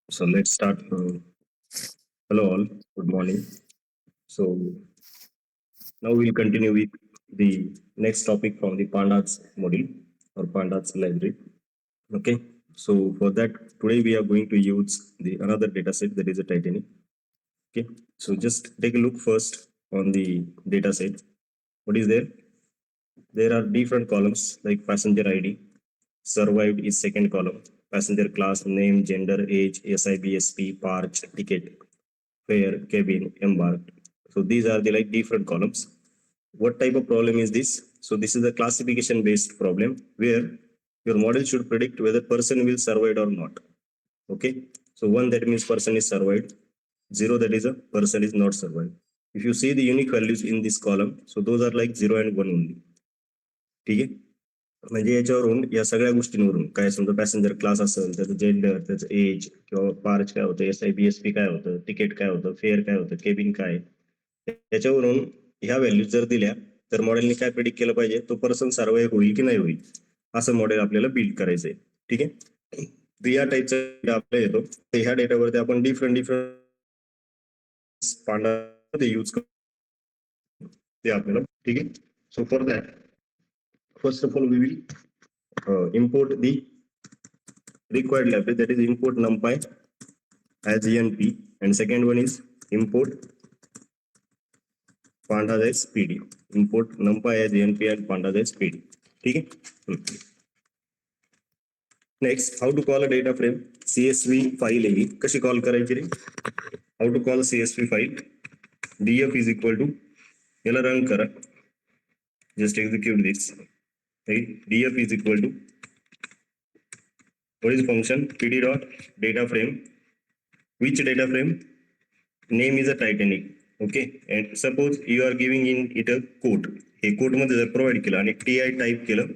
So let's start. Hello all, good morning. So now we'll continue with the next topic from the Pandas module or Pandas library. Okay, so for that today we are going to use the another data set, that is a Titanic. Okay, so just take a look first on the data set. What is there? There are different columns like passenger ID, survived is second column, passenger class, name, gender, age, SIBSP, parked, ticket, fare, cabin, embarked. So these are the like different columns. What type of problem is this? So this is a classification based problem where your model should predict whether person will survive or not. Okay, so 1 that means person is survived, 0 that is a person is not survived. If you see the unique values in this column, so those are like 0 and 1 only. ठीक आहे, म्हणजे याच्यावरून या सगळ्या गोष्टींवरून काय समजा passenger class असेल, त्याचं जेंडर, त्याचं एज किंवा पार्च काय होतं, SIBSP काय होतं, तिकीट काय होतं, फेअर काय होतं, केबिन काय, त्याच्यावरून ह्या व्हॅल्यूज जर दिल्या तर मॉडेलने काय प्रिडिक्ट केलं पाहिजे, तो पर्सन सर्वाइव्ह होईल की नाही होईल, असं मॉडेल आपल्याला बिल्ड करायचंय. ठीक आहे, तर या टाईपचा डेटा आपल्याला येतो. तर ह्या डेटावरती आपण डिफरंट पांडा यूज करतो ते आपल्याला. ठीक आहे, so for that first of all we will import the required library, that is import numpy as enp, and second one is import pandas as pd. Import numpy as enp and pandas as pd. ठीक है. Next, how to call a data frame. CSV file आहे, कशी call करायची रे? How to call CSV file. df is equal to, याला run करा, just execute this. df is equal to, what is function, pd dot data frame. Which data frame? Name is a Titanic. Okay, and suppose you are giving in it a quote. हे coat मध्ये जर provide केलं आणि TI type केलं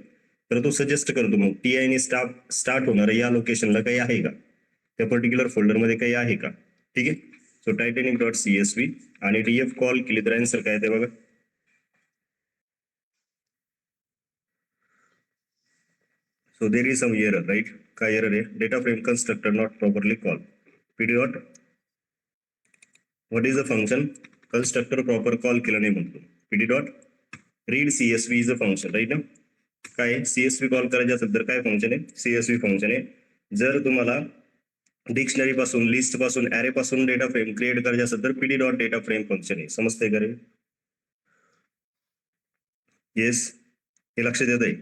तर तो suggest करतो मग TI ने स्टार्ट होणार या लोकेशनला काही आहे का, त्या पर्टिक्युलर फोल्डर मध्ये काही आहे का. ठीक आहे, सो टायटॅनिक डॉट CSV आणि df कॉल केली तर आन्सर काय ते बघा. So there is some error, right? काय error आहे? Data frame constructor not properly called. PD dot, what is the function? Constructor proper call केलं नाही म्हणतो. PD dot read CSV is a function, right ना? काय CSV कॉल करायचं असेल तर काय फंक्शन आहे? CSV फंक्शन आहे. जर तुम्हाला डिक्शनरी पासून, लिस्ट पासून, ॲरे पासून डेटा फ्रेम क्रिएट करायचं असेल तर PD dot data frame function आहे. समजतंय का रे? येस, हे लक्षात येत आहे.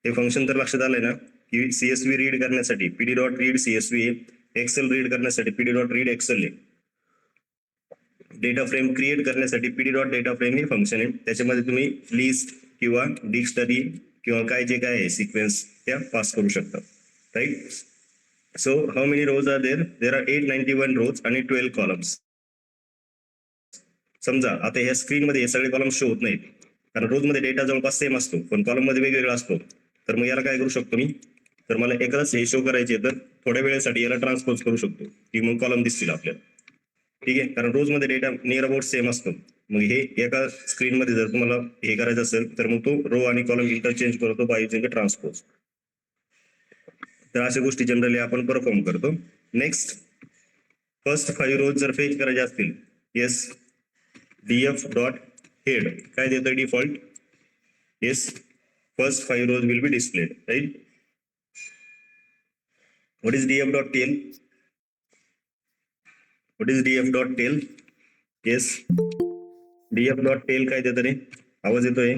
हे फंक्शन तर लक्षात आलंय ना की CSV रीड करण्यासाठी PD डॉट रीड CSV आहे, एक्सेल रीड करण्यासाठी PD डॉट रीड एक्सेल आहे, डेटा फ्रेम क्रिएट करण्यासाठी PD डॉट डेटा फ्रेम हे फंक्शन आहे. त्याच्यामध्ये तुम्ही लिस्ट किंवा डिक्शनरी किंवा काय जे काय आहे सिक्वेन्स त्या पास करू शकता, right. So how many rows are there? There are 891 rows आणि 12 कॉलम्स. समजा आता ह्या स्क्रीन मध्ये हे सगळे कॉलम शो होत नाहीत कारण रोज मध्ये डेटा जवळपास सेम असतो पण कॉलम मध्ये वेगवेगळा असतो. तर मग याला काय करू शकतो मी, तर मला एकच हे शो करायचे तर थोड्या वेळेसाठी याला ट्रान्सपोज करू शकतो की मग कॉलम दिसतील आपल्याला. ठीक आहे, कारण रोज मध्ये डेटा नियर अबाउट सेम असतो. मग हे एका स्क्रीन मध्ये जर तुम्हाला हे करायचं असेल तर मग तो रो आणि कॉलम इंटरचेंज करतो बाय युजिंग ट्रान्सपोज. तर अशा गोष्टी जनरली आपण परफॉर्म करतो. नेक्स्ट, फर्स्ट 5 रोज जर फेच करायचे असतील, येस, df डॉट हेड काय देतं default, yes, first 5 rows will be displayed, right? What is df dot tail? What is df dot tail? Yes, df dot tail काय देतं रे? आवाज येतोय?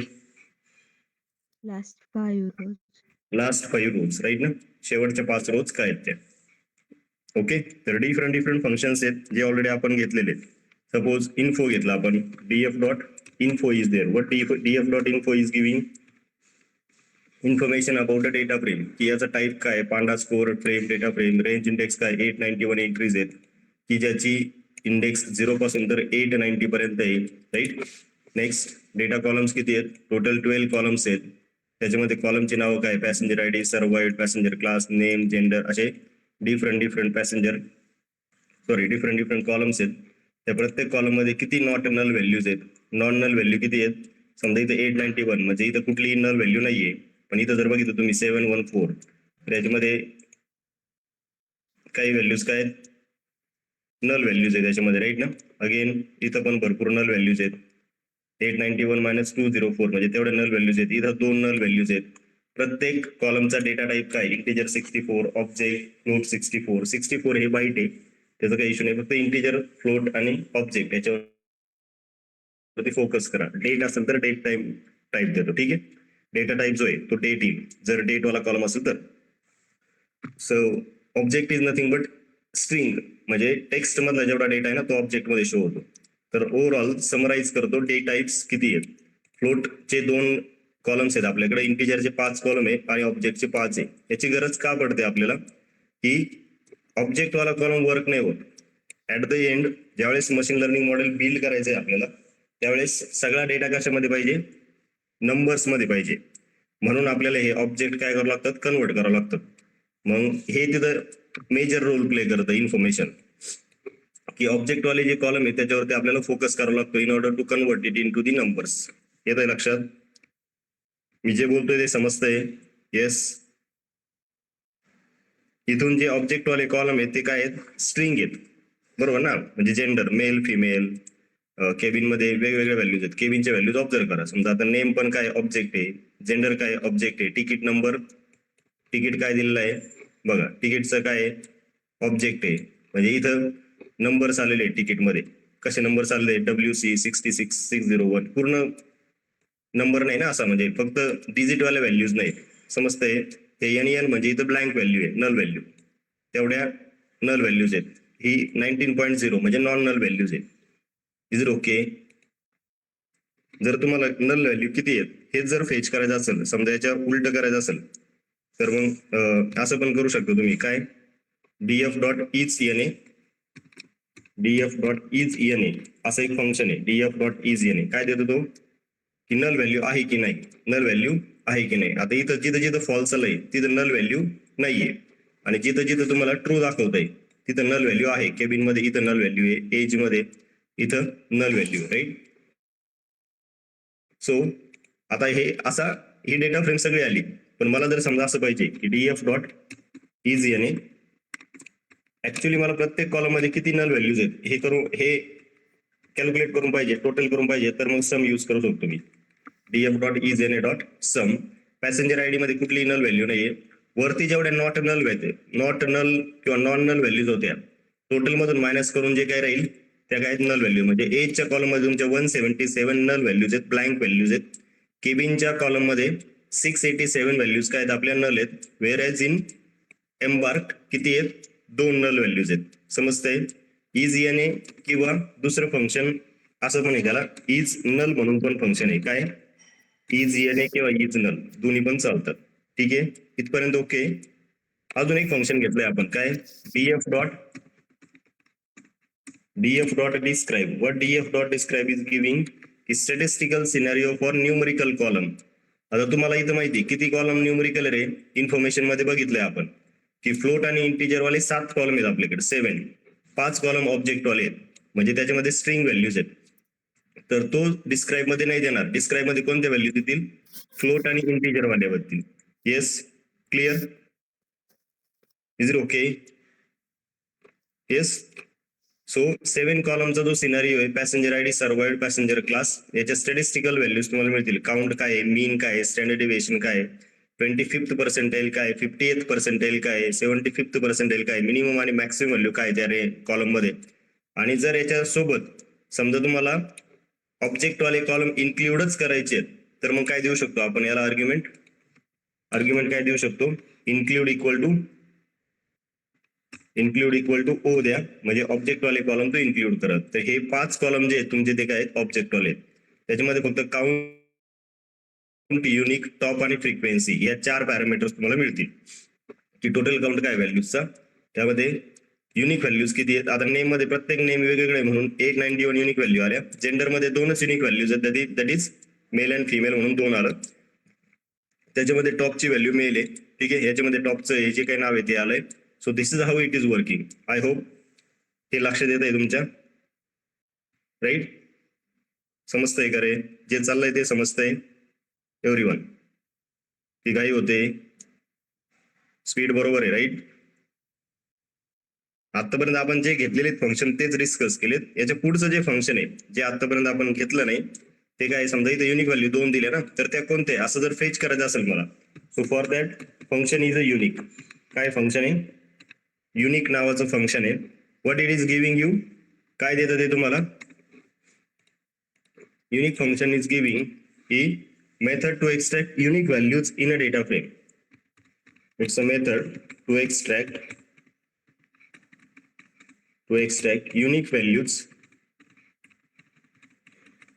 Last 5 rows. Last 5 rows, right ना? शेवटच्या 5 rows काय आहेत त्या. ओके, तर डिफरंट फंक्शन्स आहेत जे ऑलरेडी आपण घेतलेले आहेत. सपोज इन्फो घेतला आपण, df dot info is there. What df dot info is giving information about the data frame, की याचा टाईप काय, pandas core frame data frame, range index काय, 891 एंट्रीज आहेत की ज्याची इंडेक्स 0 पासून तर 890 पर्यंत आहे, राईट. नेक्स्ट, डेटा कॉलम्स किती आहेत? टोटल 12 कॉलम्स आहेत. त्याच्यामध्ये कॉलमची नावं काय, passenger ID, survived, passenger class, name, gender, असे डिफरंट पॅसेंजर डिफरंट कॉलम्स आहेत. त्या प्रत्येक कॉलम मध्ये किती नॉट नल व्हॅल्यूज आहेत, नॉन नल व्हॅल्यू किती आहेत. समजा इथे 891 म्हणजे इथं कुठलीही नल व्हॅल्यू नाहीये, पण इथं जर बघितलं तुम्ही 714 तर याच्यामध्ये काही व्हॅल्यूज काय आहेत, नल व्हॅल्यूज आहेत त्याच्यामध्ये, राईट ना. अगेन इथं पण भरपूर नल व्हॅल्यूज आहेत. 891 - 204 म्हणजे तेवढ्या नल व्हॅल्यूज आहेत. इथं 2 नल व्हॅल्यूज आहेत. प्रत्येक कॉलमचा डेटा टाईप काय, इंटिजर 64, ऑब्जेक्ट, फ्लोट 64. 64 हे बाईट आहे, त्याचा काही इश्यू नाही. फक्त इंटिजर, फ्लोट आणि ऑब्जेक्ट याच्यावरती फोकस करा. डेट असेल तर डेट टाईप देतो, ठीक आहे. डेटा टाईप जो आहे तो डेट येईल जर डेट वाला कॉलम असेल तर. So object is nothing but string, म्हणजे टेक्स्ट मधला जेवढा डेटा आहे ना तो ऑब्जेक्ट मध्ये शो होतो. तर ओव्हरऑल समराईज करतो, डे टाइप्स किती आहेत. फ्लोटचे 2 कॉलम्स आहेत आपल्याकडे, इंटिजरचे 5 कॉलम आहे आणि ऑब्जेक्टचे 5 आहे. याची गरज का पडते आपल्याला, की ऑब्जेक्ट वाला कॉलम वर्क नाही होत. ऍट द एंड ज्यावेळेस मशीन लर्निंग मॉडेल बिल्ड करायचं आहे आपल्याला, त्यावेळेस सगळा डेटा कशामध्ये पाहिजे, नंबर्स मध्ये पाहिजे. म्हणून आपल्याला हे ऑब्जेक्ट काय करावं लागतात, कन्वर्ट करावं लागतं. मग हे तिथं मेजर रोल प्ले करतं इन्फॉर्मेशन, की ऑब्जेक्ट वाले जे कॉलम आहे त्याच्यावरती आपल्याला फोकस करावा लागतो in order to convert it into the numbers. येत आहे लक्षात, मी जे बोलतोय ते समजतंय. येस. इथून जे ऑब्जेक्ट वाले कॉलम आहेत ते काय आहेत, स्ट्रिंग आहेत, बरोबर ना. म्हणजे जेंडर, मेल, फिमेल. केबिन मध्ये वेगवेगळ्या व्हॅल्यूज आहेत. केबिनच्या व्हॅल्यूज ऑब्झर्व करा. समजा आता नेम पण काय ऑब्जेक्ट आहे, जेंडर काय ऑब्जेक्ट आहे, तिकीट नंबर, तिकीट काय दिलेलं आहे बघा, तिकीटचं काय ऑब्जेक्ट आहे. म्हणजे इथं नंबर्स आलेले आहेत तिकीटमध्ये. कसे नंबर्स आलेले, WC 66601. पूर्ण नंबर नाही ना असा, म्हणजे फक्त डिजिट वाले व्हॅल्यूज नाही, समजतंय. हे NN म्हणजे इथं ब्लँक व्हॅल्यू आहे, नल व्हॅल्यू. तेवढ्या नल व्हॅल्यूज आहेत. ही 19.0 म्हणजे नॉन नल व्हॅल्यूज आहेत. Is it okay. जर तुम्हाला नल व्हॅल्यू किती आहेत हे जर फेच करायचं असेल, समजा याच्या उलट करायचं असेल, तर मग असं पण करू शकतो तुम्ही. काय, df.each असं एक फंक्शन आहे. df.each काय देतो तो, की नल व्हॅल्यू आहे की नाही, नल व्हॅल्यू आहे की नाही. आता इथं जिथं जिथं फॉल्स आलंय तिथं नल व्हॅल्यू नाहीये, आणि जिथं जिथं तुम्हाला ट्रू दाखवतंय तिथं नल व्हॅल्यू आहे. केबिन मध्ये इथं नल व्हॅल्यू आहे, एज मध्ये इथं नल व्हॅल्यू, राईट. सो आता हे असा ही डेटा फ्रेम सगळी आली, पण मला जर समजा असं पाहिजे की df.each ऍक्च्युली मला प्रत्येक कॉलम मध्ये किती नल व्हॅल्यूज आहेत हे कॅल्क्युलेट करून पाहिजे, टोटल करून पाहिजे, तर मग सम यूज करू शकतो मी. df.each.sum. पॅसेंजर आयडी मध्ये कुठली नल व्हॅल्यू नाहीये. वरती जेवढ्या नॉट नल किंवा नॉन नल व्हॅल्यूज होत्या, टोटल मधून मायनस करून जे काय राहील त्या काय नल व्हॅल्यू. म्हणजे एजच्या कॉलम मध्ये तुमच्या 177 नल व्हॅल्यूज आहेत, ब्लँक व्हॅल्यूज आहेत. केबिनच्या कॉलम मध्ये 687 व्हॅल्यूज काय आहेत, आपल्या नल आहेत. वेअर एज इन एम्बार्क किती आहेत, 2 नल व्हॅल्यूज आहेत. समजतंय. इज NA किंवा दुसरं फंक्शन असं पण आहे त्याला, इज नल म्हणून पण फंक्शन आहे. काय, इज NA किंवा इज नल दोन्ही पण चालतात, ठीक आहे. इथपर्यंत ओके. अजून एक फंक्शन घेतलंय आपण, काय, df.describe. what df.describe is giving statistical scenario for numerical column. आता तुम्हाला इथं माहिती किती कॉलम न्यूमरिकल रे, इन्फॉर्मेशन मध्ये बघितलंय आपण की फ्लोट आणि इंटिजर वाले 7 कॉलम आहेत आपल्याकडे, 7. 5 कॉलम ऑब्जेक्ट वाले आहेत, म्हणजे त्याच्यामध्ये स्ट्रिंग व्हॅल्यूज आहेत. तर तो डिस्क्राईब मध्ये नाही देणार. डिस्क्राईब मध्ये कोणत्या व्हॅल्यू देतील, फ्लोट आणि इंटिजर वाले देतील. Yes, clear, is it okay. Yes. So 7 कॉलमचा जो सिनारिओ आहे, passenger ID, survived, passenger class, याच्या स्टॅटिस्टिकल व्हॅल्यूज तुम्हाला मिळतील. काउंट काय आहे, मीन काय आहे, स्टँडर्ड डेविएशन काय आहे, 25th पर्सेंटाइल काय, 50th पर्सेंटाइल काय, 75th पर्सेंटाइल काय, मिनिमम आणि मॅक्सिमम व्हॅल्यू काय त्या कॉलम मध्ये. आणि जर याच्या सोबत समजा तुम्हाला ऑब्जेक्ट वाले कॉलम इन्क्लूडच करायचे तर मग काय देऊ शकतो आपण याला, आर्ग्युमेंट काय देऊ शकतो, इन्क्लूड इक्वल टू ओ द्या, म्हणजे ऑब्जेक्ट वाले कॉलम तो इन्क्लूड करत. तर हे 5 कॉलम जे आहेत तुमचे ते काय आहेत, ऑब्जेक्ट वाले. त्याच्यामध्ये फक्त काउंट, युनिक, टॉप आणि फ्रिक्वेन्सी या 4 पॅरामीटर्स तुम्हाला मिळतील. की टोटल काउंट काय व्हॅल्यूजचा, त्यामध्ये युनिक व्हॅल्यूज किती आहेत. आता नेम मध्ये प्रत्येक नेम वेगवेगळे म्हणून 891 युनिक व्हॅल्यू आल्या. जेंडर मध्ये 2च युनिक व्हॅल्यूज आहेत, that is male and female म्हणून 2 आलं. त्याच्यामध्ये टॉपची व्हॅल्यू मेल आहे, ठीक आहे. याच्यामध्ये टॉपचं हे जे काही नाव आहे ते आलंय. So this is how it is working. I hope हे लक्षात येत आहे तुमच्या, राईट. समजतंय का रे, जे चाललंय ते समजतंय एव्हरीवन, की काही होते, स्पीड बरोबर आहे, राईट. आतापर्यंत आपण जे घेतलेले फंक्शन तेच डिस्कस केलेत. याच्या पुढचं जे फंक्शन आहे जे आतापर्यंत आपण घेतलं नाही ते काय, समजा इथे युनिक व्हॅल्यू 2 दिले ना, तर त्या कोणते असं जर फेच करायचं असेल मला, so for that function is a unique. काय फंक्शन आहे? युनिक नावाचं फंक्शन आहे. What it is giving you, काय देतं ते तुम्हाला? युनिक फंक्शन इज गिव्हिंग ही method to extract unique values in a data frame. It's a method to extract unique values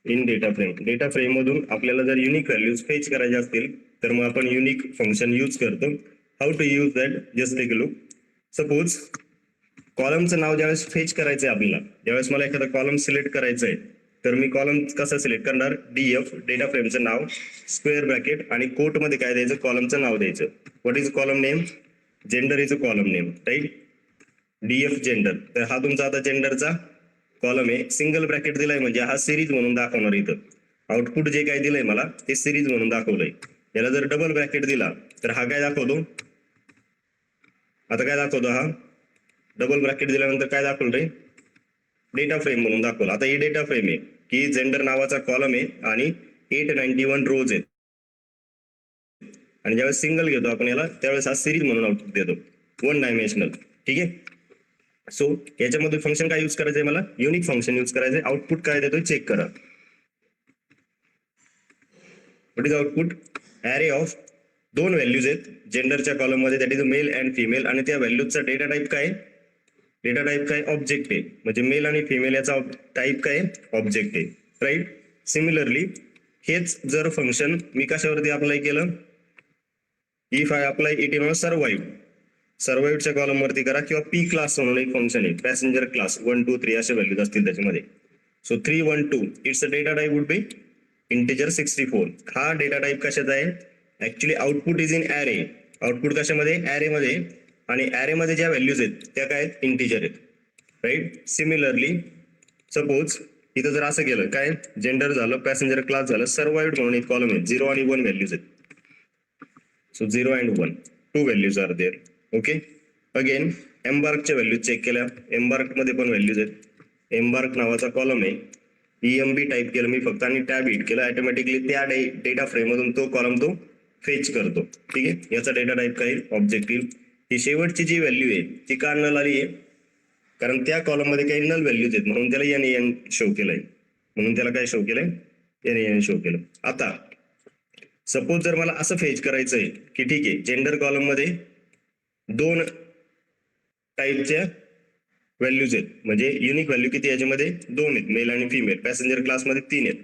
in data frame. Data frame मधून आपल्याला जर unique values fetch करायचे असतील तर मग आपण युनिक फंक्शन यूज करतो. How to use that, just take a look. Suppose कॉलमचं नाव ज्यावेळेस फेच करायचं आहे आपल्याला, ज्यावेळेस मला एखादा कॉलम सिलेक्ट करायचं आहे तर मी कॉलम कसं सिलेक्ट करणार? डीएफ, डेटा फ्रेमचं नाव, स्क्वेअर ब्रॅकेट आणि कोट मध्ये काय द्यायचं? कॉलमचं नाव द्यायचं. What is column name? Gender is a column name, right? DF gender. तर हा तुमचा आता जेंडरचा कॉलम आहे. सिंगल ब्रॅकेट दिलाय म्हणजे हा सिरीज म्हणून दाखवणार. इथं आउटपुट जे काय दिलंय मला ते सिरीज म्हणून दाखवलंय. याला जर डबल ब्रॅकेट दिला तर हा काय दाखवतो? आता काय दाखवतो हा? डबल ब्रॅकेट दिल्यानंतर काय दाखवलं रे? डेटा फ्रेम म्हणून दाखवलं. आता ही डेटा फ्रेम आहे की जेंडर नावाचा कॉलम आहे आणि 891 रोज आहेत. आणि ज्यावेळेस सिंगल घेतो आपण याला त्यावेळेस हा सिरीज म्हणून आउटपुट देतो, 1 डायमेन्शनल. ठीक आहे. सो याच्यामध्ये फंक्शन काय यूज करायचंय मला? युनिक फंक्शन यूज करायचंय. आउटपुट काय देतोय चेक करा. What is output? Array of 2 values आहेत जेंडरच्या कॉलम मध्ये, that is male and female. आणि त्या व्हॅल्यूजचा डेटा टाईप काय? डेटा टाईप काय? ऑब्जेक्ट आहे. म्हणजे मेल आणि फिमेल याचा टाईप काय? ऑब्जेक्ट आहे, राईट? सिमिलरली हेच जर फंक्शन मी कशावरती अप्लाय केलं? If I apply it in सर्वाइव्हच्या कॉलम वरती करा, किंवा पी क्लास म्हणून एक फंक्शन आहे, पॅसेंजर क्लास 1 2 3 असे व्हॅल्यूज असतील त्याच्यामध्ये. So 3 1 2 it's a data type would be integer 64. हा डेटा टाईप कशाचा आहे? Actually output is in array. Output कशामध्ये? ॲरे मध्ये. आणि ॲरे मध्ये ज्या व्हॅल्यूज आहेत त्या काय आहेत? इंटिजर आहेत, राईट? सिमिलरली सपोज इथं जर असं केलं, काय जेंडर झालं, पॅसेंजर क्लास झालं, सर्वाइव्ड म्हणून एक कॉलम आहे, 0 आणि 1 व्हॅल्यूज आहेत. So 0 and 1 2 values are there. Okay. Again एम्बार्कच्या व्हॅल्यूज चेक केल्या, एम्बार्क मध्ये पण व्हॅल्यूज आहेत. एम्बार्क नावाचा कॉलम आहे, EMB टाईप केलं मी फक्त आणि टॅब हिट केलं, ऑटोमॅटिकली त्या डेटा फ्रेम मधून तो कॉलम तो फेच करतो. ठीक आहे. याचा डेटा टाईप काय? ऑब्जेक्टिव्ह. ही शेवटची जी व्हॅल्यू आहे ती का नल आली आहे? कारण त्या कॉलम मध्ये काही नल व्हॅल्यूज आहेत म्हणून त्याला NaN शो केलंय. म्हणून त्याला काय शो केलंय? NaN शो केलं. आता सपोज जर मला असं फेच करायचंय की ठीक आहे, जेंडर कॉलम मध्ये 2 टाईपच्या व्हॅल्यूज आहेत, म्हणजे युनिक व्हॅल्यू किती याच्यामध्ये? 2 आहेत, मेल आणि फिमेल. पॅसेंजर क्लास मध्ये 3 आहेत.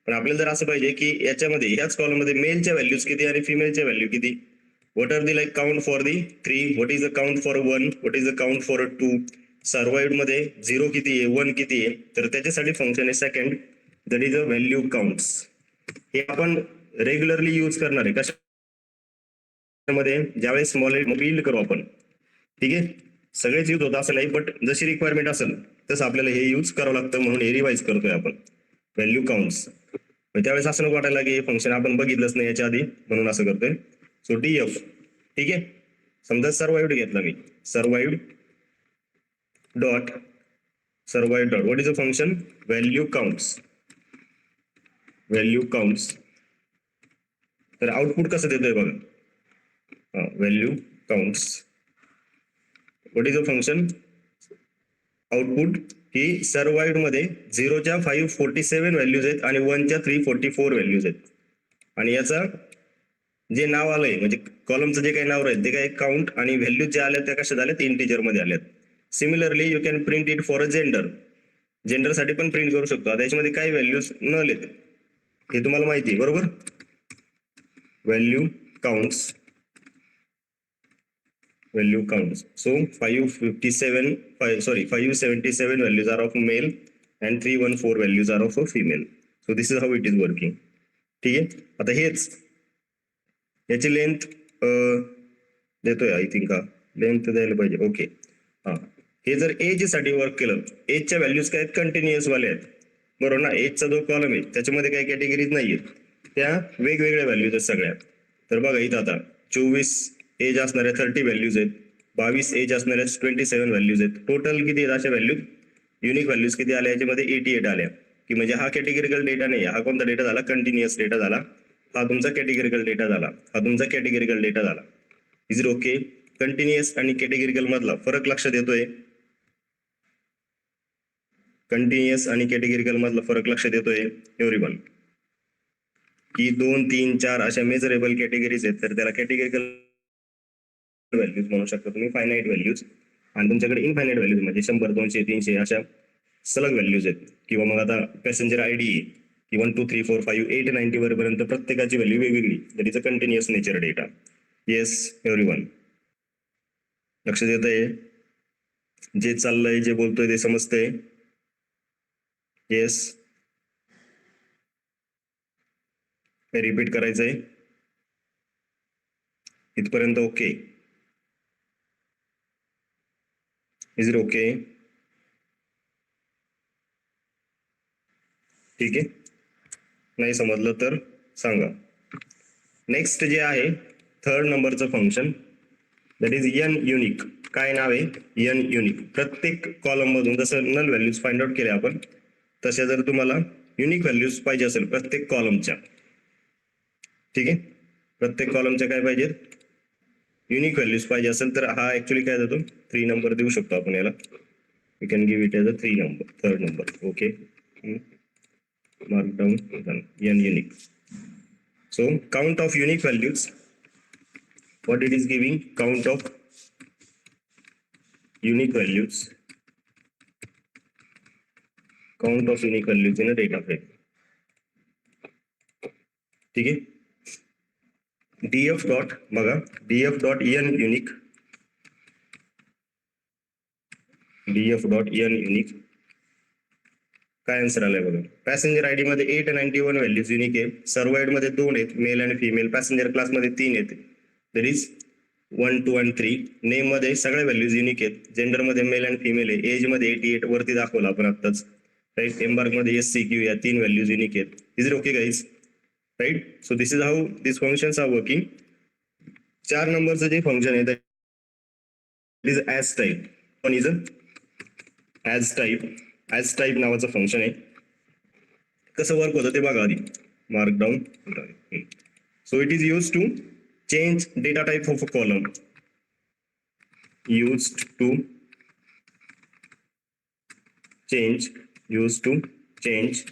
पण आपल्याला जर असं पाहिजे की याच्यामध्ये याच कॉलम मध्ये मेलच्या व्हॅल्यूज किती आणि फिमेलच्या व्हॅल्यू किती? What are the like count for the 3? What is the count for 1? What is the count for 2? Survived मध्ये 0 किती आहे, 1 किती आहे? तर त्याच्यासाठी फंक्शन आहे second, that is a value counts. हे आपण रेग्युलरली यूज करणार आहे कशामध्ये? ज्यावेळेस स्मॉल बिल्ड करू आपण. ठीक आहे. सगळेच यूज होतं असं नाही, बट जशी रिक्वायरमेंट असेल तसं आपल्याला हे यूज करावं लागतं, म्हणून हे रिवाइज करतोय आपण, व्हॅल्यू काउंट्स. त्यावेळेस असं नको वाटायला की हे फंक्शन आपण बघितलंच नाही याच्या आधी, म्हणून असं करतोय. So DF. ठीक आहे. समजा सर्वाइव्ड घेतला मी, survived dot what is a function? Value counts. Value counts. तर आउटपुट कसं देतोय बघा, value counts. What is a function? Output ही सर्वाइव्ड मध्ये 0च्या 547 व्हॅल्यूज आहेत आणि 1च्या 344 व्हॅल्यूज आहेत. आणि याचा जे नाव आलंय म्हणजे कॉलमचं जे काही नाव राहील ते काय काउंट, आणि व्हॅल्यूज जे आल्या त्या कशा झाल्यात? इंटिजर मध्ये आल्यात. Similarly you can print it for a gender. Gender साठी पण प्रिंट करू शकतो. आता याच्यामध्ये काही व्हॅल्यूज न लेत हे तुम्हाला माहिती आहे बरोबर. Value counts. Value counts. So 577 values are of male and 314 values are of a female. So this is how it is working. ठीक आहे. आता हेच याची लेंथ देतोय, आय थिंक हा लेंथ द्यायला पाहिजे. ओके. हा, हे जर एज साठी वर्क केलं, एजच्या व्हॅल्यूज काय आहेत? कंटिन्युअस वाले आहेत बरोबर ना. एजचा जो कॉलम आहे त्याच्यामध्ये काही कॅटेगरीज नाहीये, त्या वेगवेगळ्या व्हॅल्यूज आहेत सगळ्या. तर बघा इथं आता 24 एज असणाऱ्या 30 व्हॅल्यूज आहेत, 22 एज असणाऱ्या 27 व्हॅल्यूज आहेत. टोटल किती आहेत अशा व्हॅल्यू? युनिक व्हॅल्यूज किती आल्या याच्यामध्ये? 88 आल्या. की म्हणजे हा कॅटेगरिकल डेटा नाही, हा कोणता डेटा झाला? कंटिन्युअस डेटा झाला. हा तुमचा कॅटेगरिकल डेटा झाला. हा तुमचा कॅटेगरिकल डेटा झाला. Is it okay? कंटिन्युअस आणि कॅटेगरिकल मधला फरक लक्षात येतोय? कंटिन्युअस आणि कॅटेगरिकल मधला फरक लक्षात येतोय एव्हरीवन? की 2, 3, 4 अशा मेजरेबल कॅटेगरीज आहेत, तर त्याला कॅटेगरिकल व्हॅल्यूज म्हणू शकता तुम्ही, फायनाईट व्हॅल्यूज. आणि तुमच्याकडे इनफायनाईट व्हॅल्यूज म्हणजे 100, 200, 300 अशा सलग व्हॅल्यूज आहेत. किंवा मग आता पॅसेंजर आयडी की 1, 2, 3, 4, 5, 8, 90 वरपर्यंत प्रत्येकाची व्हॅल्यू वेगवेगळी. That is a continuous nature data. Yes everyone, लक्षात येत आहे? जे चाललंय, जे बोलतोय ते समजतंय? येस, रिपीट करायचंय इथपर्यंत? Okay, is it okay? ठीक आहे, नाही समजलं तर सांगा. नेक्स्ट जे आहे थर्ड नंबरचं function, that is an unique. काय नाव आहे? N unique. प्रत्येक कॉलम मधून जसं नल व्हॅल्यूज फाइंड आउट केले आपण, तसे जर तुम्हाला युनिक व्हॅल्यूज पाहिजे असेल प्रत्येक कॉलमच्या, ठीक आहे, प्रत्येक कॉलमच्या काय पाहिजे? युनिक व्हॅल्यूज पाहिजे असेल तर हा ऍक्च्युली काय देतो? 3 नंबर देऊ शकतो आपण याला. We can give it as a 3 number, third number. Okay, mark down done. N unique. So count of unique values, what it is giving? Count of unique values, count of unique values in a data frame. ठीक आहे. df dot बघा, df dot n unique, df dot n unique काय answer आलाय बघा. Passenger ID मध्ये 891 values unique आहे. सर्व्हाइड मध्ये 2 आहेत, मेल आणि फिमेल. पॅसेंजर क्लास मध्ये 3 आहेत, दॅट इज 1, 2 आणि 3. नेम मध्ये सगळ्या व्हॅल्यूज युनिक आहेत. जेंडर मध्ये मेल आणि फिमेल आहे. एज मध्ये 88 वरती दाखवलं आपण आत्ताच, राईट. एम्बार्क मध्ये SCQ या 3 व्हॅल्यूज युनिक आहेत. Is it okay guys? Right. So this is how this functions are working. 4 नंबरचं जे फंक्शन आहे दॅट इज ॲज टाईप. पण is astype, astype नावाचं फंक्शन आहे. कसं वर्क होतं ते बघा आधी. Markdown. So it is use to change data type of a column, used to change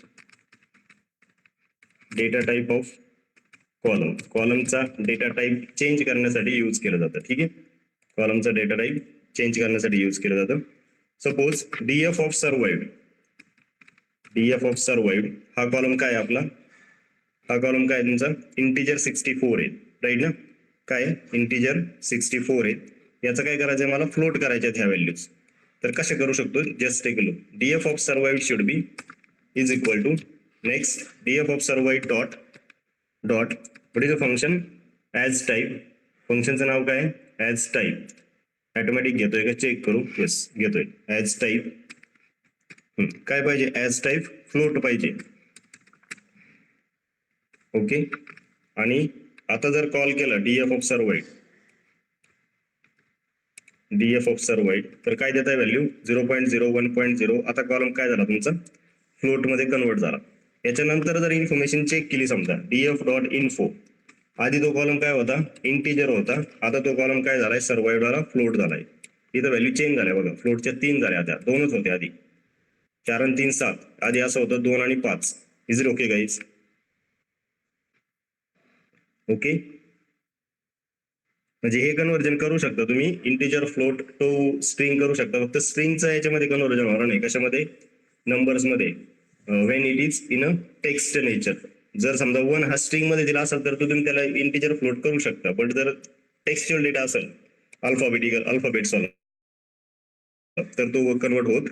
data type of column. कॉलमचा data type change करण्यासाठी यूज केलं जातं, ठीक आहे. कॉलमचा डेटा टाईप चेंज करण्यासाठी यूज केलं जातं. Suppose df of survived, df of survived हा कॉलम काय आपला? हा कॉलम काय तुमचा? इंटिजर 64 आहे, राईट ना. काय? इंटिजर 64 आहे. याचं काय करायचंय मला? फ्लोट करायचे ह्या व्हॅल्यूज. तर कसे करू शकतो? Just take a look. df of survived should be is equal to next df of survived dot dot what is a function? Astype. फंक्शनचं नाव काय? As type. ऑटोमॅटिक घेतोय का चेक करू? येस घेतोय. As type. काय पाहिजे? As type float पाहिजे. ओके. आणि आता जर कॉल केला df of survived, df of सर्व्हाइव्ड, तर काय देत आहे व्हॅल्यू? 0.0, 1.0. आता कॉलम काय झाला तुमचा? फ्लोट मध्ये कन्वर्ट झाला. याच्यानंतर जर इन्फॉर्मेशन चेक केली, समजा df डॉट इन्फो, आधी तो कॉलम काय होता? इंटिजर होता. आता तो कॉलम काय झालाय? सर्व्हाइव्ड वाला फ्लोट झालाय. इथं व्हॅल्यू चेंज झाल्या बघा. फ्लोटच्या 3 झाल्या, आता 2च होते आधी. 4 आणि 3 7. आधी असं होतं 2 आणि 5. Is it okay guys? Okay. म्हणजे हे कन्वर्जन करू शकता तुम्ही, इंटिजर फ्लोट टू स्ट्रिंग करू शकता. फक्त स्ट्रिंगचं याच्यामध्ये कन्वर्जन होणार नाही. कशामध्ये? नंबर्स मध्ये. When it is in a text nature. जर समजा 1 हा स्ट्रिंग मध्ये दिला असेल तर तुम्ही त्याला इंटिजर फ्लोट करू शकता. बट जर टेक्स्च्युअल डेटा असेल, अल्फाबेट्स वाला, तर तो कन्वर्ट होत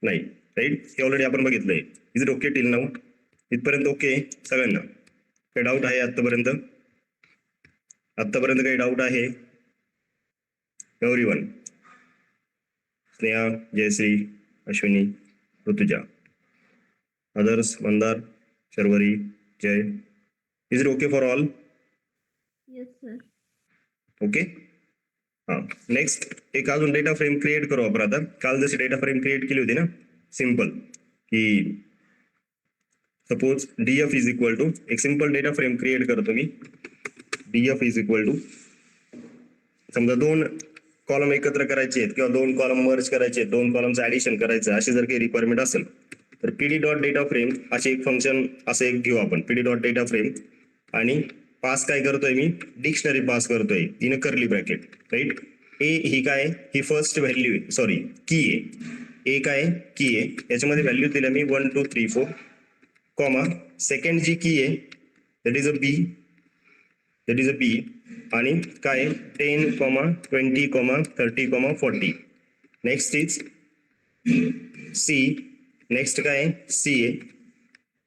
नाही, राईट. हे ऑलरेडी आपण बघितलंय. Is it okay till now? इथपर्यंत ओके सगळ्यांना? काही डाऊट आहे आतापर्यंत? आतापर्यंत काही डाऊट आहे? Everyone? Sneha, Jayashree, Ashwini, Rutuja, others, Mandar, Sharvari, Jay. Is it okay for all? Yes, sir. Okay. हा नेक्स्ट एक अजून डेटा फ्रेम क्रिएट करू आपण आता. काल जशी डेटा फ्रेम क्रिएट केली होती ना सिंपल, की suppose DF is equal to, एक सिंपल डेटा फ्रेम क्रिएट करतो मी. डीएफ इज इक्वल टू, समजा दोन कॉलम एकत्र करायचे आहेत किंवा दोन कॉलम मर्ज करायचे आहेत, दोन कॉलमचं ऍडिशन करायचं अशी जर काही रिक्वायरमेंट असेल तर पीडी डॉट डेटा फ्रेम असे एक फंक्शन असं एक घेऊ आपण, पीडी डॉट डेटा फ्रेम, आणि पास काय करतोय मी, डिक्शनरी पास करतोय तिने करली ब्रॅकेट, राईट. ए ही काय, ही फर्स्ट व्हॅल्यू सॉरी की आहे, ए काय की आहे, याच्यामध्ये व्हॅल्यू दिल्या मी 1 2 3 4, कॉमा सेकंड जी की आहे दॅट इज अ बी, आणि काय 10, 20, 30, 40. नेक्स्ट इज सी, नेक्स्ट काय सी आहे,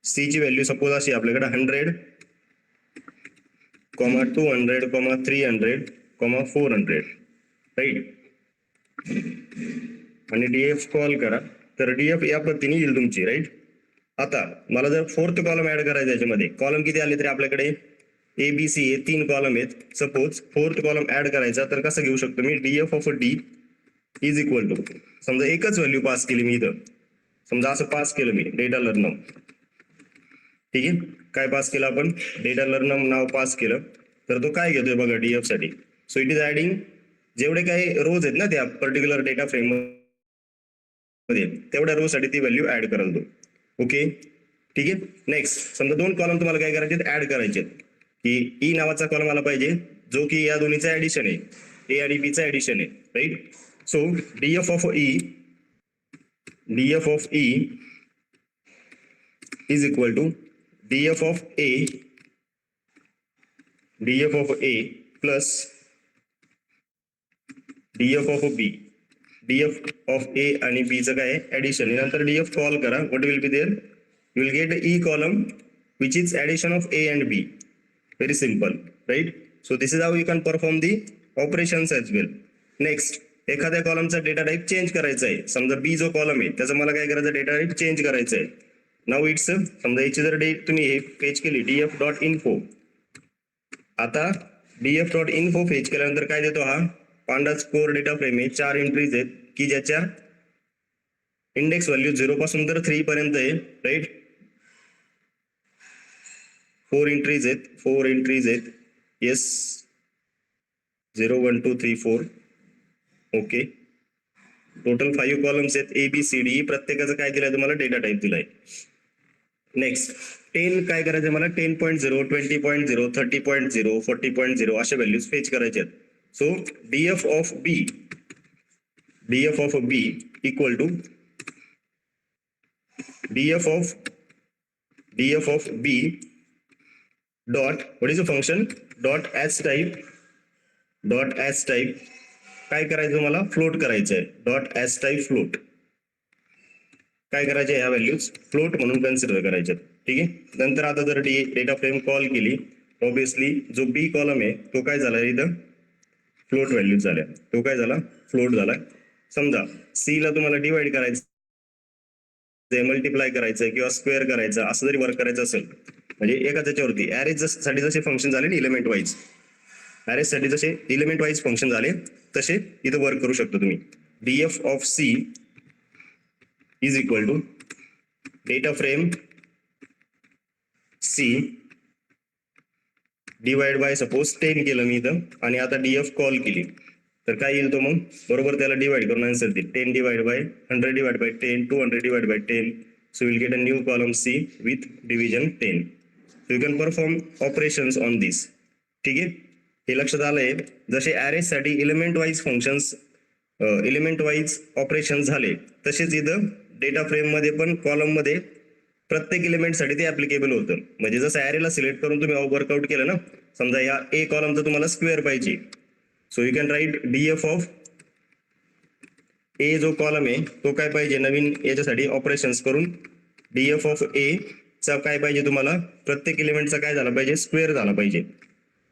सी ची व्हॅल्यू सपोज अशी आपल्याकडे 100, 200, 300, 400, राईट. आणि डीएफ कॉल करा तर डीएफ या पद्धतीने येईल तुमची, राईट. आता मला जर फोर्थ कॉलम ऍड करायचा याच्यामध्ये, कॉलम किती आले तरी आपल्याकडे ए बी सी हे 3 कॉलम आहेत. सपोज फोर्थ कॉलम ऍड करायचा तर कसं घेऊ शकतो मी, DF of D is equal to, समजा एकच व्हॅल्यू पास केली मी इथं, समजा असं पास केलं मी डेटा लर्नम, ठीक आहे. काय पास केलं आपण, डेटा लर्नम नाव पास केलं, तर तो काय घेतोय बघा डीएफ साठी. सो इट इज ऍडिंग जेवढे काही रोज आहेत ना त्या पर्टिक्युलर डेटा फ्रेम मध्ये, तेवढ्या रो साठी ती व्हॅल्यू ऍड कराल तो. ओके ठीक आहे. नेक्स्ट समजा दोन कॉलम तुम्हाला काय करायचे ऍड करायचे, की ई नावाचा कॉलम आला पाहिजे जो की या दोन्हीचा ऍडिशन आहे, ए आणि बी चा ऍडिशन आहे, right. So DF of E is equal to DF of A plus DF of B. DF of A आणि बी चं काय ऍडिशन, नंतर डीएफ कॉल करा, what will be there, you will get E column which is addition of A and B. Very simple, right. So this is how you can perform the operations as well. Next एखाद्या कॉलमचा data type change करायचा आहे, समजा बी जो column आहे त्याचा मला काय करायचं, डेटा टाईप चेंज करायचं आहे. नाउ इट्स समजा याची जर तुम्ही हे फेच केली डीएफ डॉट इन्फो, आता डीएफ डॉट इन्फो फेच केल्यानंतर काय देतो हा पांडाज कोर डेटा फ्रेम आहे, 4 एंट्रीज आहेत की ज्याच्या इंडेक्स व्हॅल्यू 0 पासून तर 3 पर्यंत आहे, राईट. 4 एंट्रीज आहेत, येस 0 1 2 3 4. ओके, टोटल 5 कॉलम्स आहेत ए बी सी डी, प्रत्येकाचं काय दिलंय तुम्हाला, डेटा टाईप दिलाय. नेक्स्ट 10 काय करायचं मला, 10.0, 20.0, 30.0, 40.0 अशा व्हॅल्यूज फेच करायचे आहेत. So DF of B equal to DF of B dot what is a function dot H type काय करायचं मला, फ्लोट करायचं आहे, डॉट एच टाईप फ्लोट. काय करायचे, ह्या व्हॅल्यूज फ्लोट म्हणून कन्सिडर करायचे, ठीक आहे. नंतर आता जर डेटा फ्रेम कॉल केली, ऑब्विसली जो बी कॉलम आहे तो काय झाला इथं फ्लोट व्हॅल्यूज झाल्या, तो काय झाला फ्लोट झाला. समजा सी ला तुम्हाला डिवाइड करायचं, मल्टिप्लाय करायचं किंवा स्क्वेअर करायचं असं जरी वर्क करायचं असेल, म्हणजे एका त्याच्यावरती ॲरेज साठी जसे फंक्शन झाले इलिमेंट वाईज, ॲरेज साठी जसे इलिमेंट वाईज फंक्शन झाले तसे इथं वर्क करू शकतो तुम्ही. DF of C is equal to data frame C divide by suppose 10 केलं मी इथं, आणि आता डीएफ कॉल केली तर काय येईल तो मग बरोबर त्याला डिवाइड करून आन्सर देईल, 10 divide by 100 divide by 10, 200 divide by 10. So will get a new column C with division 10. So you can perform operations on this, ठीक आहे. हे लक्षात आलंय, जसे ॲरेज साठी element wise functions element wise operation झाले तसेच इथं डेटा फ्रेम मध्ये पण कॉलम मध्ये प्रत्येक इलिमेंट साठी ते ऍप्लिकेबल होतं. म्हणजे जसं ॲरेला सिलेक्ट करून तुम्ही वर्कआउट केलं ना, समजा या ए कॉलमचं तुम्हाला स्क्वेअर पाहिजे, so you can write DF of A जो कॉलम आहे तो काय पाहिजे, नवीन याच्यासाठी ऑपरेशन्स करून डीएफ ऑफ ए चा काय पाहिजे तुम्हाला, प्रत्येक एलिमेंटचा काय झाला पाहिजे, स्क्वेअर झाला पाहिजे.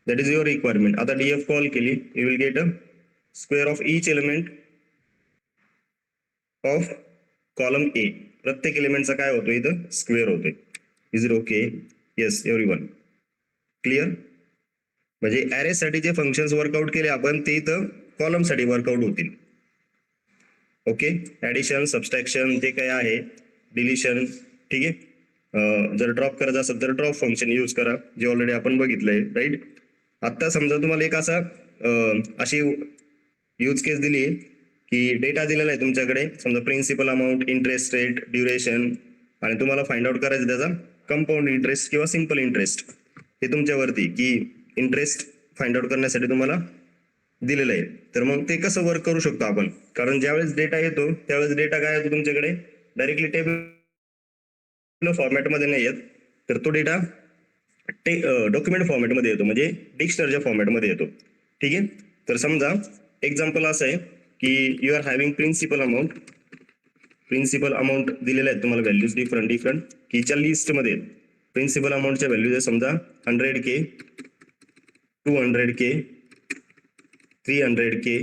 That is your requirement. आता डीएफ कॉल केली, you will get a square of each element of column A. प्रत्येक एलिमेंटचा काय होतो इथं स्क्वेअर होतोय. Is it okay? Yes everyone, clear. म्हणजे ॲरेज साठी जे फंक्शन्स वर्कआउट केले आपण ते इथं कॉलमसाठी वर्कआउट होतील. ओके, ऍडिशन, सबस्ट्रॅक्शन जे काही आहे, डिलिशन, ठीक आहे. जर ड्रॉप करायचं असेल तर ड्रॉप फंक्शन यूज करा, जे ऑलरेडी आपण बघितलंय, राईट. आता समजा तुम्हाला एक अशी यूज केस दिली की डेटा दिलेला आहे तुमच्याकडे, समजा principal amount, interest rate, duration, आणि तुम्हाला फाइंड आउट करायचं त्याचा कंपाऊंड इंटरेस्ट किंवा सिम्पल इंटरेस्ट. हे तुमच्यावरती की इंटरेस्ट फाइंड आउट करण्यासाठी तुम्हाला दिलेलं आहे. तर मग ते कसं वर्क करू शकतो आपण, कारण ज्यावेळेस डेटा येतो त्यावेळेस डेटा काय येतो तुमच्याकडे, डायरेक्टली टेबल फॉर्मॅटमध्ये नाही येत, तर तो डेटा डॉक्युमेंट फॉर्मॅटमध्ये येतो, म्हणजे डिक्शनरीच्या फॉर्मॅटमध्ये येतो. ठीक आहे. तर समजा एक्झाम्पल असं आहे की you are having principal amount दिलेल्या आहेत तुम्हाला व्हॅल्यूज डिफरंट कीच्या लिस्टमध्ये. प्रिन्सिपल अमाऊंटच्या व्हॅल्यूज आहे समजा 100K, 200K, 300K,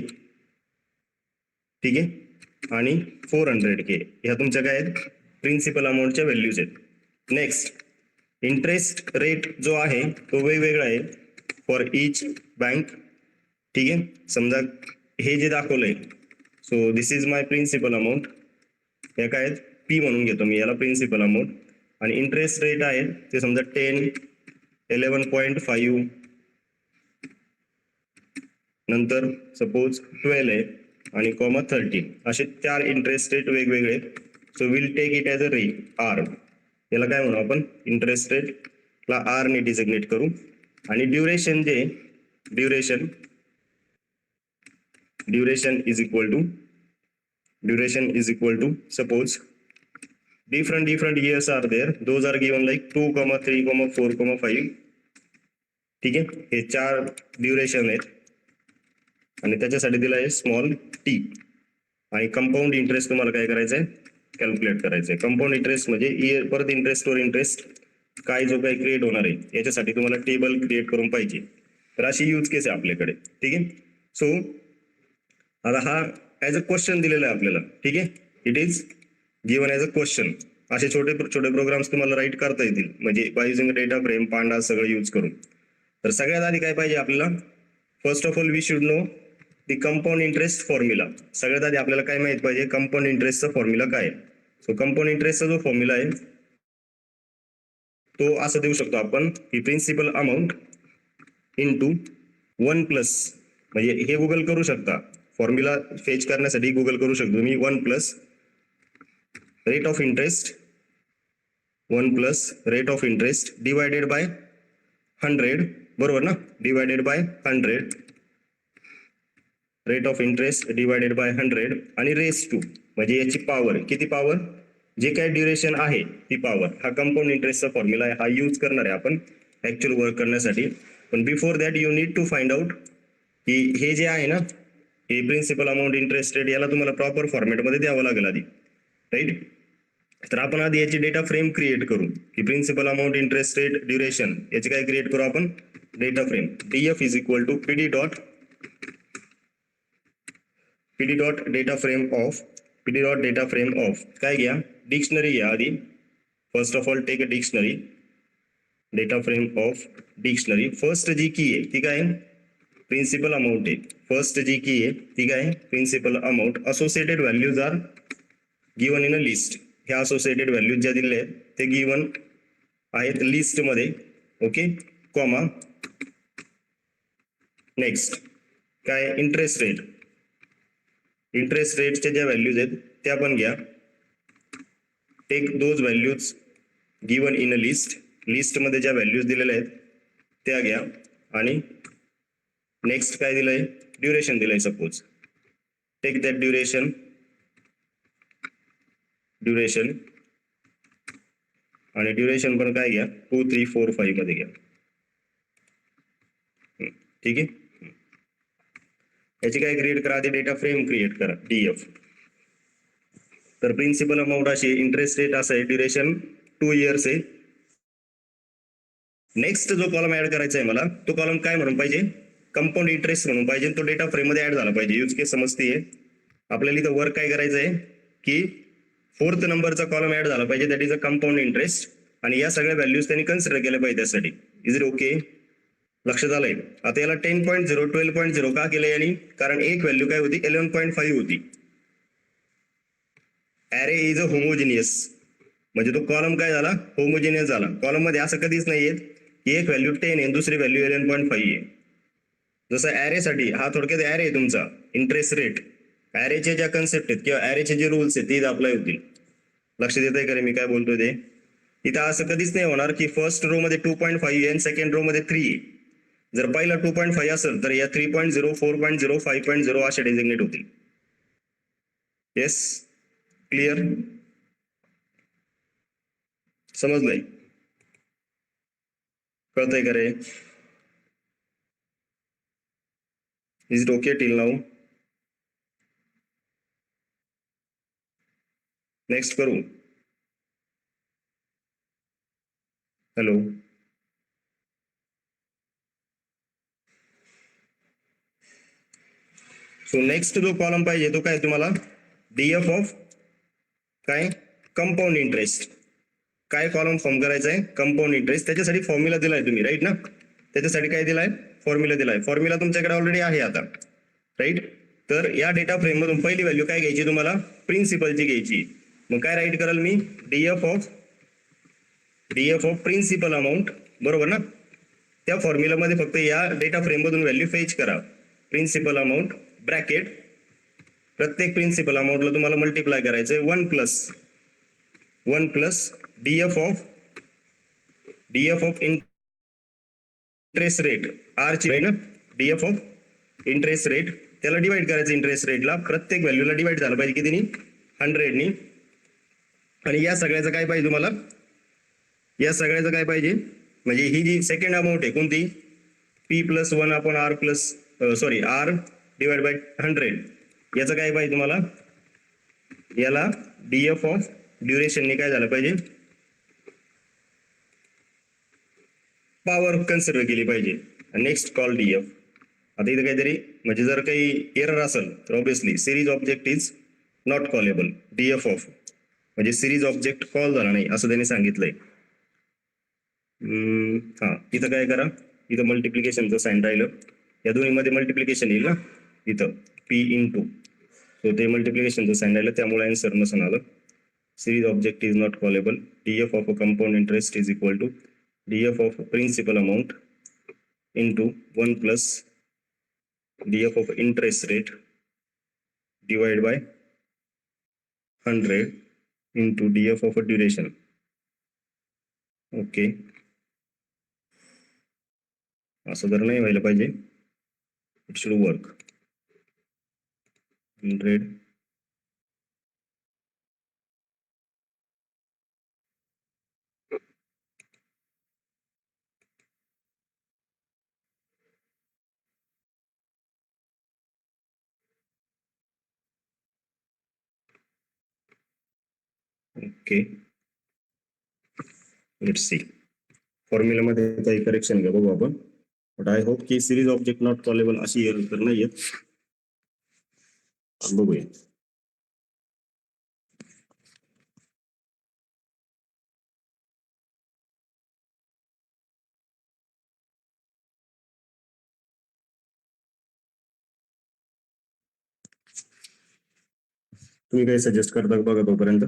ठीक आहे, आणि 400K. ह्या तुमच्या काय आहेत, प्रिन्सिपल अमाऊंटच्या व्हॅल्यूज आहेत. नेक्स्ट, इंटरेस्ट रेट जो आहे तो वेगवेगळा आहे फॉर इच बँक. ठीक आहे. समजा हे जे दाखवलंय, so this is my principal amount, या काय आहेत, पी म्हणून घेतो मी याला प्रिन्सिपल अमाऊंट. आणि इंटरेस्ट रेट आहे ते समजा 10, 11.5, नंतर सपोज 12 आहे, आणि कॉमा 13, असे 4 इंटरेस्ट रेट वेगवेगळे. So will take it as a R. याला काय म्हणू आपण, इंटरेस्ट रेटला आर ने डिझिग्नेट करू. आणि ड्युरेशन जे duration is equal to suppose different years are there, those are given like 2, 3, 4, 5. ठीक आहे. हे 4 ड्युरेशन आहेत आणि त्याच्यासाठी दिला आहे स्मॉल टी. आणि कंपाऊंड इंटरेस्ट तुम्हाला काय करायचं आहे, कॅल्क्युलेट करायचं आहे. कंपाऊंड इंटरेस्ट म्हणजे इयर परत इंटरेस्ट काय जो काही क्रिएट होणार आहे याच्यासाठी तुम्हाला टेबल क्रिएट करून पाहिजे. तर अशी यूज केस आहे आपल्याकडे. ठीक आहे. सो आता हा ॲज अ क्वेश्चन दिलेला आहे आपल्याला. ठीक आहे. It is given as a question. असे छोटे प्रोग्राम्स तुम्हाला राईट करता येतील, म्हणजे by using data frame, pandas सगळं यूज करून. तर सगळ्यात आधी काय पाहिजे आपल्याला, first of all we should know the compound interest formula. सगळ्यात आधी आपल्याला काय माहित पाहिजे, कंपाऊंड इंटरेस्टचा फॉर्म्युला काय आहे. सो कंपाऊंड इंटरेस्टचा जो फॉर्म्युला आहे तो असं देऊ शकतो आपण की प्रिन्सिपल अमाऊंट इंटू 1+, म्हणजे हे गुगल करू शकता, फॉर्म्युला फेच करण्यासाठी गुगल करू शकतो मी, 1+ rate of interest, 1+ rate of interest divided by 100, बरोबर ना, divided by 100, rate of interest divided by 100, आणि रेस टू, म्हणजे याची पॉवर, किती पॉवर, जे काय ड्युरेशन आहे ती पॉवर. हा कंपाऊंड इंटरेस्टचा फॉर्म्युला आहे, हा यूज करणार आहे आपण ऍक्च्युअल वर्क करण्यासाठी. पण before that you need to find out की हे जे आहे ना, हे प्रिन्सिपल अमाऊंट, इंटरेस्ट रेट, याला तुम्हाला प्रॉपर फॉर्मॅटमध्ये द्यावं लागेल आधी, राईट. तर आपण आधी याची डेटा फ्रेम क्रिएट करू की principal amount, interest rate, duration, याची काय क्रिएट करू आपण, data frame. DF is equal to PD dot data frame of काय घ्या, डिक्शनरी घ्या आधी. First of all take a dictionary, data frame of dictionary. First जी की आहे ती काय, प्रिन्सिपल अमाऊंट आहे. फर्स्ट जी की आहे ती काय, principal amount. Associated values are given in a list. ह्या असोसिएटेड व्हॅल्यूज ज्या दिलेल्या आहेत ते गिवन आहेत लिस्टमध्ये. Okay, comma. नेक्स्ट काय, इंटरेस्ट रेटच्या ज्या व्हॅल्यूज आहेत त्या पण घ्या. Take those values given in a लिस्टमध्ये ज्या व्हॅल्यूज दिलेल्या आहेत त्या घ्या. आणि नेक्स्ट काय दिलंय, ड्युरेशन दिलंय. सपोज टेक दॅट ड्युरेशन आणि ड्युरेशन पण काय घ्या, 2, 3, 4, 5 मध्ये घ्या. ठीक आहे. याची काय क्रिएट करा, आधी डेटा फ्रेम क्रिएट करा, डीएफ. तर प्रिन्सिपल अमाऊंट अशी, इंटरेस्ट रेट असं आहे, ड्युरेशन 2 इयर्स आहे. नेक्स्ट जो कॉलम ऍड करायचा आहे मला, तो कॉलम काय म्हणून पाहिजे, कंपाऊंड इंटरेस्ट म्हणून पाहिजे. तो डेटा फ्रेम मध्ये ऍड झाला पाहिजे. यूज केस समजतीये आपल्याला. इथं वर्क काय करायचं आहे की 4th नंबरचा कॉलम ऍड झाला पाहिजे, that is a compound interest. आणि या सगळ्या व्हॅल्यूज त्यांनी कन्सिडर केल्या पाहिजे त्यासाठी. Is it okay. लक्षात आलंय. आता याला 10.0 12.0 का केलं यांनी? कारण एक व्हॅल्यू काय होती? 11.5 होती. ॲरे इज अ होमोजिनियस, म्हणजे तो कॉलम काय झाला? होमोजिनियस झाला. कॉलम मध्ये असं कधीच नाहीये की एक व्हॅल्यू 10 आहे दुसरी व्हॅल्यू 11.5 आहे. जसं ॲरेसाठी हा थोडक्यात ॲरे आहे तुमचा इंटरेस्ट रेट. ॲरेचे ज्या कन्सेप्ट आहेत किंवा ॲरेचे जे रूल्स आहेत ते अप्लाय होतील. लक्षात येत आहे का रे मी काय बोलतोय ते? इथं असं कधीच नाही होणार की फर्स्ट रो मध्ये 2.5 आहे आणि सेकंड रो मध्ये 3 आहे. जर पहिला 2.5 असेल तर या 3.0 4.0 5.0 असे डेझिग्नेट होतील. येस, क्लिअर, समजलंय? कळतंय का रे? Is it okay till now? Next करू. हॅलो, सो नेक्स्ट जो कॉलम पाहिजे तो काय तुम्हाला? डीएफ ऑफ काय? Compound interest. काय कॉलम फॉर्म करायचा आहे? Compound interest. त्याच्यासाठी फॉर्म्युला दिलाय तुम्ही, राईट ना? त्याच्यासाठी काय दिलाय? फॉर्म्युला दिलाय. फॉर्म्युला तुमच्याकडे ऑलरेडी आहे आता, राईट? तर या डेटा फ्रेम मधून पहिली व्हॅल्यू काय घ्यायची तुम्हाला? प्रिन्सिपलची घ्यायची. मग काय राईट कराल मी? डीएफ ऑफ प्रिन्सिपल अमाऊंट, बरोबर ना? त्या फॉर्म्युलामध्ये फक्त या डेटा फ्रेम मधून व्हॅल्यू फेच करा. प्रिन्सिपल अमाऊंट ब्रॅकेट, प्रत्येक प्रिन्सिपल अमाऊंटला तुम्हाला मल्टिप्लाय करायचंय 1 plus DF of interest rate R ची ना, डीएफ ऑफ इंटरेस्ट रेट त्याला डिवाइड करायचं इंटरेस्ट रेटला. प्रत्येक व्हॅल्यूला डिवाइड झालं पाहिजे कितीनी? 100 नी. आणि या सगळ्याचं काय पाहिजे तुम्हाला? या सगळ्याचं काय पाहिजे? म्हणजे ही जी सेकंड अमाऊंट आहे कोणती? P+1/R R divide by 100. याचं काय पाहिजे तुम्हाला? याला डीएफ ऑफ ड्युरेशनने काय झालं पाहिजे? पॉवर कन्सिडर केली पाहिजे. Next call DF. आता इथे काहीतरी म्हणजे जर काही एरर असेल तर obviously series object is not callable. DF of म्हणजे सिरीज ऑब्जेक्ट कॉल झाला नाही असं त्यांनी सांगितलंय. हा, इथं काय करा? इथं मल्टिप्लिकेशनचं साइन राहिलं. या दोन्हीमध्ये मल्टिप्लिकेशन येईल ना इथं P/2. सो ते मल्टिप्लिकेशनचं साइन राहिलं त्यामुळे आन्सर नसून आलं. Series object is not callable. DF of a compound interest is equal to DF of principal amount into 1 plus DF of interest rate divided by 100 into DF of a duration. Okay. असं जर नाही व्हायला पाहिजे. It should work. 100 okay. Let's see. Formula मध्ये काही correction घ्या बघू आपण. बट आय होप की सिरीज ऑब्जेक्ट नॉट कॉलेबल अशी एरर तर नाही येत. बघूया. तुम्ही काही सजेस्ट करता बघा तोपर्यंत.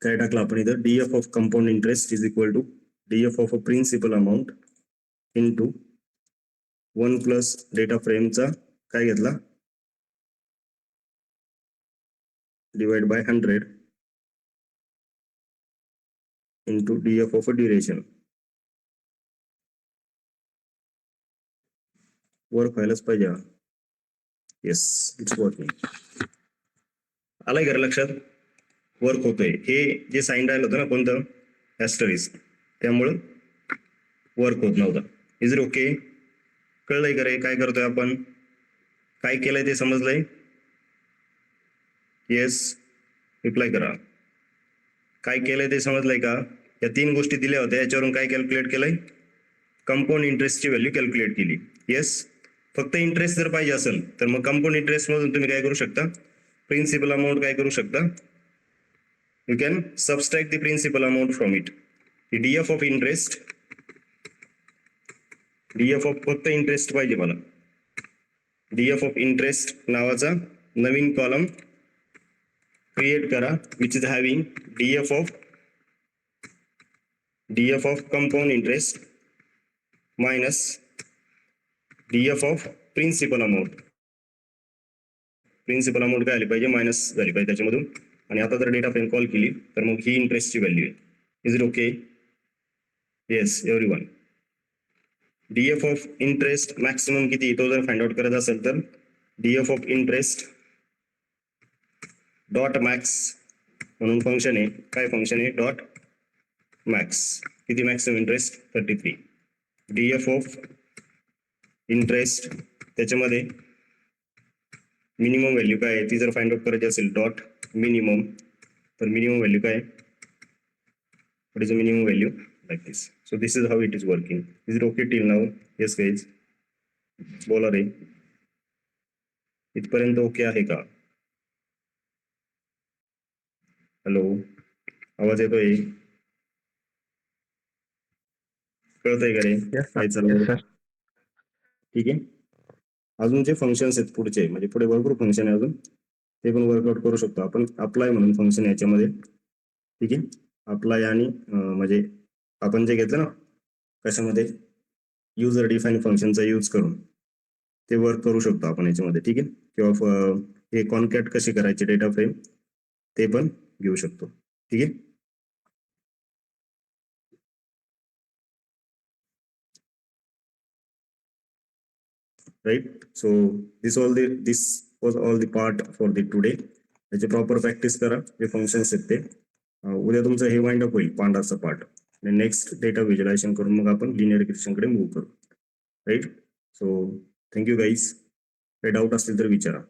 काय टाकलं आपण इथं? DF of compound interest is equal to DF of a principal amount into 1 plus data फ्रेमचा काय घेतला? Divide by 100 into DF of a duration. Work व्हायलाच पाहिजे. Yes, it's working. आलाय का लक्षात? वर्क होतोय. हे जे साइन राहिलं होतं ना कोणतं? ॲस्टरिस्क, त्यामुळं वर्क होत नव्हता. Is it okay? कळलंय का रे काय करतोय आपण? काय केलंय ते समजलंय? येस, रिप्लाय करा. काय केलंय ते समजलंय का? या 3 गोष्टी दिल्या होत्या, याच्यावरून काय कॅल्क्युलेट केलंय? कंपाऊंड इंटरेस्टची व्हॅल्यू कॅल्क्युलेट केली. येस, फक्त इंटरेस्ट जर पाहिजे असेल तर मग कंपाऊंड इंटरेस्ट मधून तुम्ही काय करू शकता? प्रिन्सिपल अमाऊंट काय करू शकता? You can subtract the principal amount from it. DF of interest, DF of फक्त इंटरेस्ट पाहिजे मला. डीएफ ऑफ इंटरेस्ट नावाचा नवीन कॉलम क्रिएट करा, which is having DF of compound interest minus DF of principal amount. Principal amount काय आली पाहिजे? Minus झाली पाहिजे त्याच्यामधून. आणि आता जर डेटा फ्रेम कॉल केली तर मग ही इंटरेस्टची व्हॅल्यू आहे. Is it okay? Yes everyone. DF of interest maximum किती तो जर फाइंड आउट करायचा असेल तर DF of interest dot max म्हणून फंक्शन आहे. काय फंक्शन आहे? Dot max. किती maximum interest? 33. DF of interest त्याच्यामध्ये मिनिमम व्हॅल्यू काय आहे ती जर फाइंड आउट करायची असेल डॉट मिनिमम, तर मिनिमम व्हॅल्यू काय आहे? What is the minimum value? Like this. So this is how it is working. Is it okay till now? Yes guys, बोला रे. इथपर्यंत ओके आहे का? हॅलो, आवाज येतोय? कळतंय का रे काय चाललंय? ठीक आहे. अजून जे फंक्शन्स आहेत पुढचे, म्हणजे पुढे भरपूर फंक्शन आहे अजून, ते पण वर्कआउट करू शकतो आपण. अप्लाय म्हणून फंक्शन याच्यामध्ये, ठीक आहे. अप्लाय आणि म्हणजे आपण जे घेतलं ना कशामध्ये, युजर डिफाईन फंक्शनचा यूज करून ते वर्क करू शकतो आपण याच्यामध्ये, ठीक आहे. किंवा हे कॉन्कॅट कशी करायची डेटा फ्रेम ते पण घेऊ शकतो, ठीक आहे. Right, so this was all the part for the today. याची प्रॉपर प्रॅक्टिस करा. जे फंक्शन्स आहेत ते उद्या तुमचं हे वाइंड अप होईल पांडाचा पार्ट. आणि नेक्स्ट डेटा व्हिज्युअलायझेशन करून मग आपण लिनियर रिग्रेशनकडे मूव्ह करू. Right, so thank you guys. काही डाऊट असतील तर विचारा.